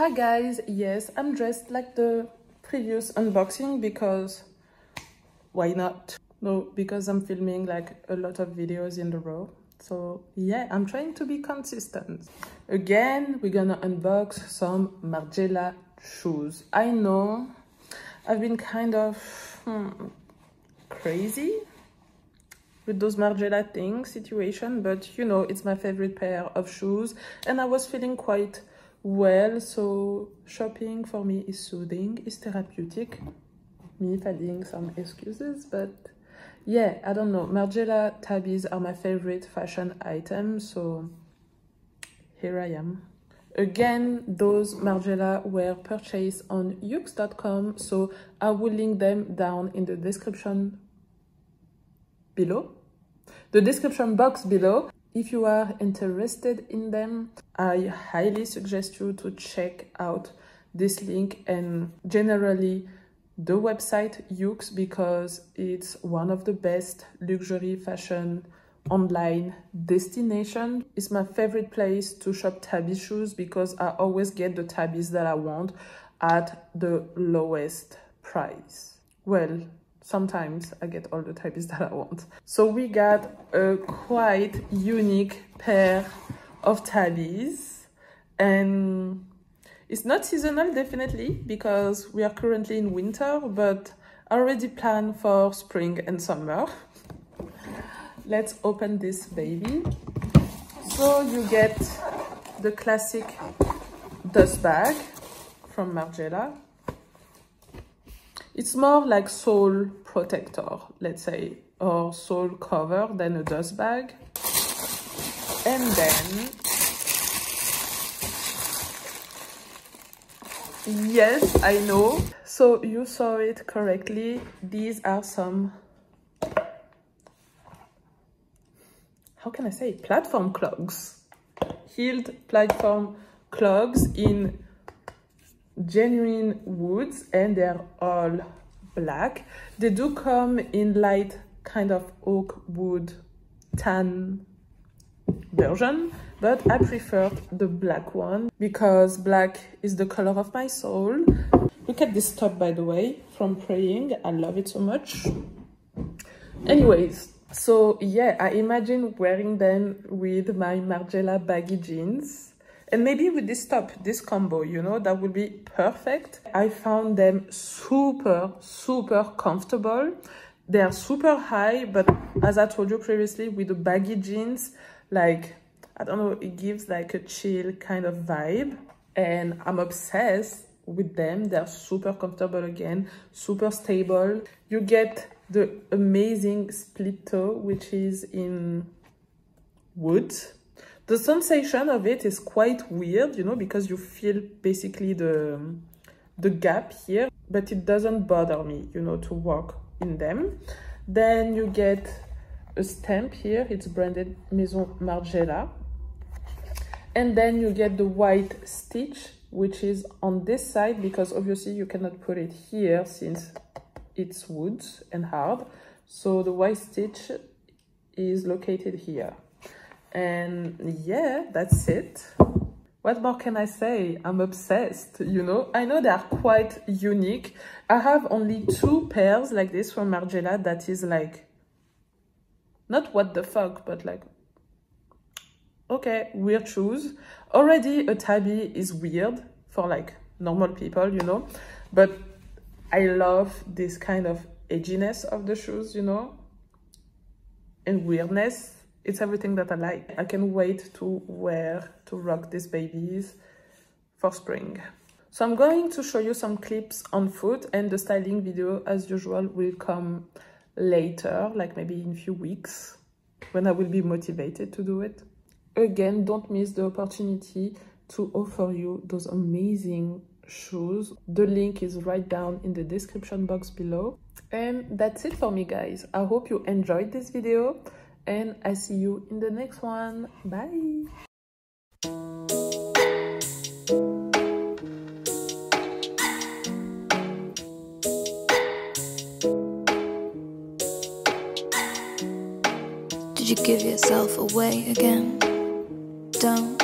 Hi guys, yes, I'm dressed like the previous unboxing because why not? No, because I'm filming like a lot of videos in a row. So yeah, I'm trying to be consistent. Again, we're gonna unbox some Margiela shoes. I know I've been kind of crazy with those Margiela situation, but you know, it's my favorite pair of shoes and I was feeling quite well, so shopping for me is soothing, is therapeutic. Me finding some excuses, but yeah, I don't know. Margiela tabis are my favorite fashion item, so here I am. Again, those Margiela were purchased on yoox.com, so I will link them down in the description below. The description box below. If you are interested in them, I highly suggest you to check out this link and generally the website Yoox, because it's one of the best luxury fashion online destination. It's my favorite place to shop tabby shoes because I always get the tabbies that I want at the lowest price. Well, sometimes I get all the tabbies that I want. So we got a quite unique pair of tabbies, and it's not seasonal definitely because we are currently in winter, but I already plan for spring and summer. Let's open this baby. So you get the classic dust bag from Margiela. It's more like sole protector, let's say, or sole cover than a dust bag. And then, yes, I know. So you saw it correctly. These are some, how can I say it? Platform clogs. Heeled platform clogs in genuine woods, and they're all black. They do come in light kind of oak wood tan version, but I prefer the black one because black is the color of my soul. Look at this top, by the way, from praying. I love it so much. Anyways, so yeah, I imagine wearing them with my Margiela baggy jeans. And maybe with this top, this combo, you know, that would be perfect. I found them super, super comfortable. They are super high, but as I told you previously, with the baggy jeans, like, I don't know, it gives like a chill kind of vibe. And I'm obsessed with them. They're super comfortable again, super stable. You get the amazing split toe, which is in wood. The sensation of it is quite weird, you know, because you feel basically the gap here, but it doesn't bother me, you know, to walk in them. Then you get a stamp here. It's branded Maison Margiela. And then you get the white stitch, which is on this side, because obviously you cannot put it here since it's wood and hard. So the white stitch is located here. And yeah, that's it. What more can I say? I'm obsessed, you know. I know they are quite unique. I have only 2 pairs like this from Margiela that is like, not what the fuck, but like, okay, weird shoes. Already a tabby is weird for like normal people, you know, but I love this kind of edginess of the shoes, you know, and weirdness. It's everything that I like. I can wait to rock these babies for spring. So I'm going to show you some clips on foot, and the styling video as usual will come later, like maybe in a few weeks when I will be motivated to do it. Again, don't miss the opportunity to offer you those amazing shoes. The link is right down in the description box below. And that's it for me, guys. I hope you enjoyed this video, and I see you in the next one. Bye. Did you give yourself away again? Don't